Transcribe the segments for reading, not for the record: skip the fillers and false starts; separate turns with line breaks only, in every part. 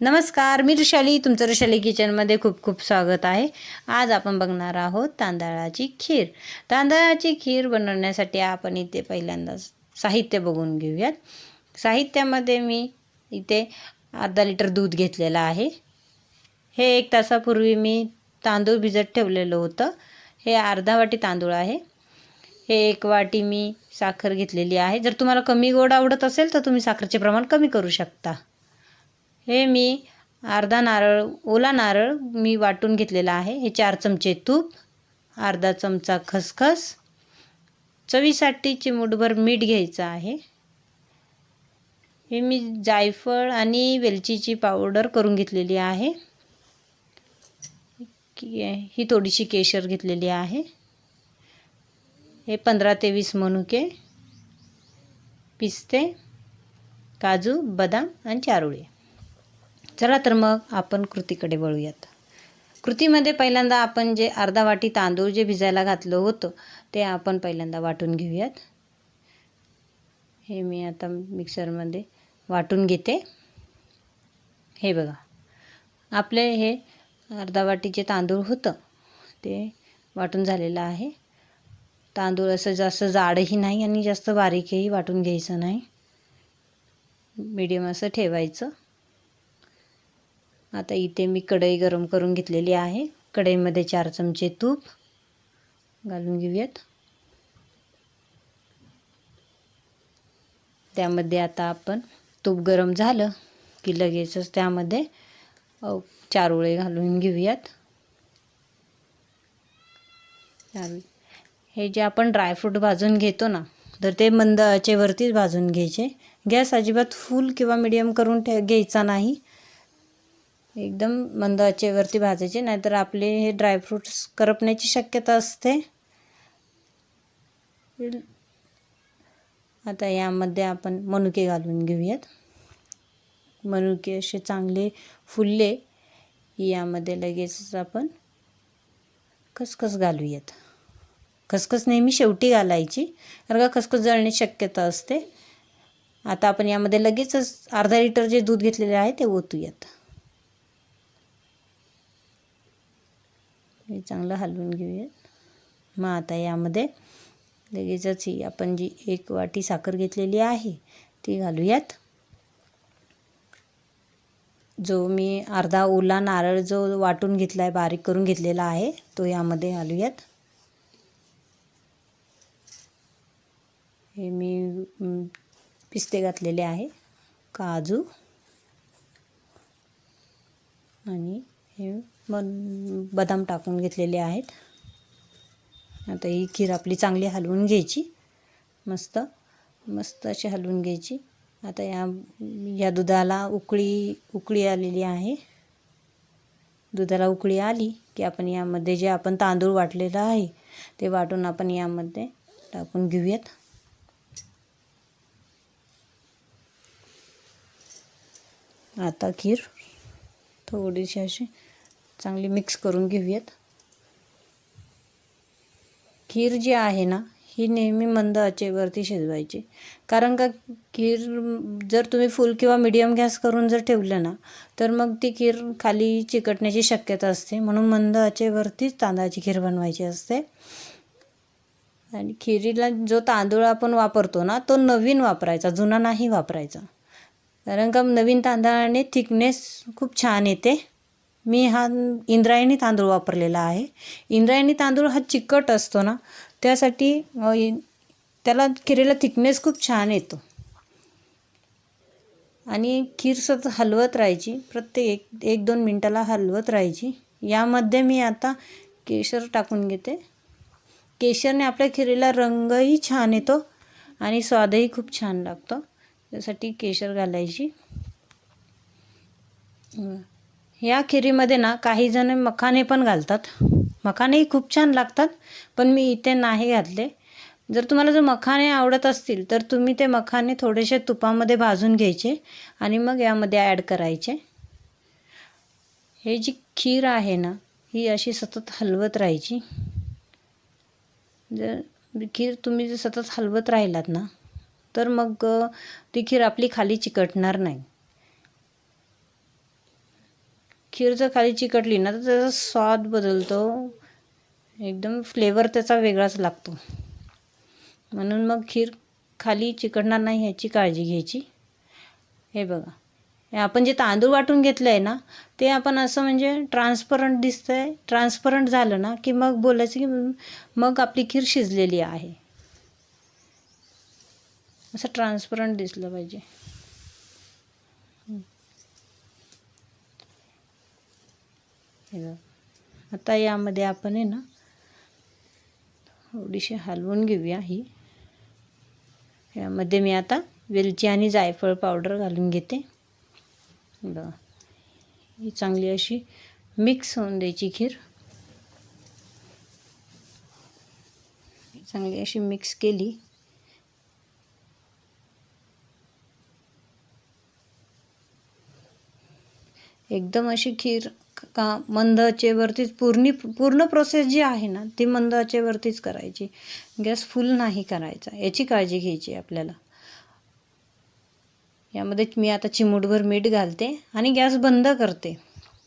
नमस्कार, मी ऋषाली. तुमचं ऋषाली किचनमध्ये खूप खूप स्वागत आहे. आज आपण बघणार आहोत तांदळाची खीर. तांदळाची खीर बनवण्यासाठी आपण इथे पहिल्यांदा साहित्य बघून घेऊयात. साहित्यामध्ये मी इथे अर्धा लिटर दूध घेतलेलं आहे. हे 1 तासापूर्वी मी तांदूळ भिजत ठेवलेलं होतं. हे अर्धा वाटी तांदूळ आहे. हे 1 वाटी मी साखर घेतलेली आहे. जर तुम्हाला कमी गोड आवडत असेल तर तुम्ही साखरेचे प्रमाण कमी करू शकता. हे मी अर्धा नारळ, ओला नारळ मी वाटून घेतलेला आहे. हे 4 चमचे तूप, अर्धा चमचा खसखस, चवीसाठी चिमूटभर मीठ घ्यायचं आहे. हे मी जायफळ आणि वेलचीची पावडर करून घेतलेली आहे. ही थोडीशी केशर घेतलेली आहे. हे 15 ते 20 मनुके, पिस्ते, काजू, बदाम आणि चारोळे. चला तर मग आपण कृतीकडे वळूयात. कृतीमध्ये पहिल्यांदा आपण जे अर्धा वाटी तांदूळ जे भिजायला घातलं होतं ते आपण पहिल्यांदा वाटून घेऊयात. हे मी आता मिक्सरमध्ये वाटून घेते. हे बघा, आपले हे अर्धा वाटीचे तांदूळ होतं ते वाटून झालेलं आहे. तांदूळ असं जास्त जाडही नाही आणि जास्त बारीकही वाटून घ्यायचं नाही, मीडियम असं ठेवायचं. आता इथे मी कढई गरम करून घेतलेली आहे. कढईमध्ये 4 चमचे तूप घालून घेऊयात. त्यामध्ये आता आपण तूप गरम झालं की लगेचच त्यामध्ये चारोळे घालून घेऊयात. हे जे आपण ड्रायफ्रूट भाजून घेतो ना, तर ते मंद आचेवरतीच भाजून घ्यायचे. गॅस अजिबात फुल किंवा मीडियम करून घ्यायचा नाही, एकदम मंद आचेवरती भाजायचे, नाहीतर आपले हे ड्रायफ्रूट्स करपण्याची शक्यता असते. आता यामध्ये आपण मनुके घालून घेऊयात. मनुके असे चांगले फुलले यामध्ये लगेचच आपण खसखस घालूयात. खसखस नेहमी शेवटी घालायची, कारण का खसखस जळण्याची शक्यता असते. आता आपण यामध्ये लगेचच अर्धा लिटर जे दूध घेतलेले आहे ते ओतूयात. हे चांगलं हलवून घेऊयात. मग आता यामध्ये लगेचच ही आपण जी 1 वाटी साखर घेतलेली आहे ती घालूयात. जो मी अर्धा ओला नारळ जो वाटून घेतला आहे, बारीक करून घेतलेला आहे, तो यामध्ये घालूयात. हे मी पिस्ते घातलेले आहे, काजू आणि हे बदाम टाकून घेतलेले आहेत. आता ही खीर आपली चांगली हलवून घ्यायची, मस्त अशी हलवून घ्यायची. आता या दुधाला उकळी आलेली आहे. दुधाला उकळी आली की आपण यामध्ये जे आपण तांदूळ वाटलेलं आहे ते वाटून आपण यामध्ये टाकून घेऊयात. आता खीर थोडीशी अशी चांगली मिक्स करून घेऊयात. खीर जी आहे ना, ही नेहमी मंद आचेवरती शिजवायची, कारण का खीर जर तुम्ही फुल किंवा मीडियम गॅस करून जर ठेवलं ना, तर मग ती खीर खाली चिकटण्याची शक्यता असते. म्हणून मंद आचेवरतीच तांदळाची खीर बनवायची असते. आणि खिरीला जो तांदूळ आपण वापरतो ना, तो नवीन वापरायचा, जुना नाही वापरायचा, कारण का नवीन तांदळाने थिकनेस खूप छान येते. मी हा इंद्रायणी तांदूळ वापरलेला आहे. इंद्रायणी तांदूळ हा चिकट असतो ना, त्यासाठी त्याला खिरीला थिकनेस खूप छान येतो. आणि खीर सतत हलवत राहायची, प्रत्येक 1-2 मिनटाला हलवत राहायची. यामध्ये मी आता केशर टाकून घेते. केशरने आपल्या खिरीला रंगही छान येतो आणि स्वादही खूप छान लागतो, त्यासाठी केशर घालायची. या खिरीमध्ये ना काही जण मखाने पण घालतात. मखानेही खूप छान लागतात, पण मी इथे नाही घातले. जर मखाने आवडत असतील तर तुम्ही ते मखाने थोडेसे तुपामध्ये भाजून घ्यायचे आणि मग यामध्ये ॲड करायचे. हे जी खीर आहे ना, ही अशी सतत हलवत राहायची. जर खीर तुम्ही जर सतत हलवत राहिलात ना, तर मग ती खीर आपली खाली चिकटणार नाही. खीर जर खाली चिकटली ना तर त्याचा स्वाद बदलतो, एकदम फ्लेवर त्याचा वेगळाच लागतो. म्हणून मग खीर खाली चिकटणार नाही ह्याची काळजी घ्यायची. हे बघा, हे आपण जे तांदूळ वाटून घेतलं आहे ना ते आपण असं म्हणजे ट्रान्सपरंट दिसतंय, ट्रान्सपरंट झालं ना की मग बोलायचं की मग आपली खीर शिजलेली आहे. असं ट्रान्सपरंट दिसलं पाहिजे. हे बघा, आता यामध्ये आपण आहे ना थोडीशी हलवून घेऊया. यामध्ये मी आता वेलची आणि जायफळ पावडर घालून घेते. बघा, ही चांगली अशी मिक्स होऊन द्यायची खीर. चांगली अशी मिक्स केली एकदम अशी खीर का मंद आचेवरतीच पूर्ण प्रोसेस जी आहे ना ती मंद आचेवरतीच करायची. गॅस फुल नाही करायचा, याची काळजी घ्यायची आपल्याला. यामध्ये मी आता चिमूटभर मीठ घालते आणि गॅस बंद करते.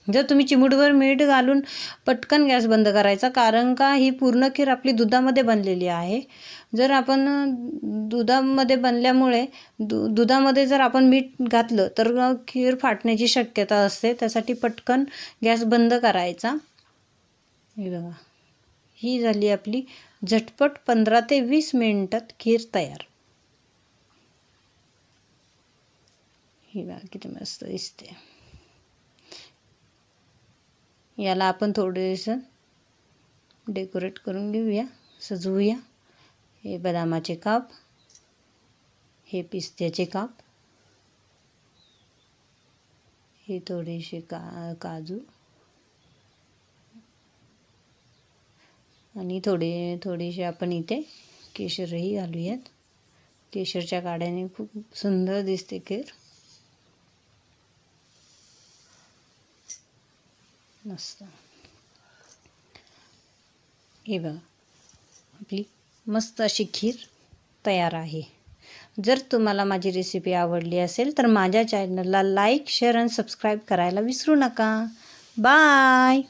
जर तुम्ही चिमूटभर मीठ घालून पटकन गॅस बंद करायचा, कारण का ही पूर्ण खीर आपली दुधामध्ये बनलेली आहे. जर आपण दुधामध्ये बनल्यामुळे दुधामध्ये जर आपण मीठ घातलं तर खीर फाटण्याची शक्यता असते. त्यासाठी पटकन गॅस बंद करायचा. हे बघा, ही झाली आपली झटपट 15 ते 20 मिनिटात खीर तयार. ही बघा किती मस्त दिसते. याला आपण थोडेसं डेकोरेट करून घेऊया, सजवूया. हे बदामाचे काप, हे पिस्त्याचे काप, हे थोडेसे काजू आणि थोडेसे आपण इथे केशरही घालूयात. केशरच्या काड्याने खूप सुंदर दिसते खीर. मस्त. हे बघा, आपली मस्त अशी खीर तयार आहे. जर तुम्हाला माझी रेसिपी आवडली असेल तर माझ्या चॅनलला लाईक, शेअर आणि सबस्क्राईब करायला विसरू नका. बाय.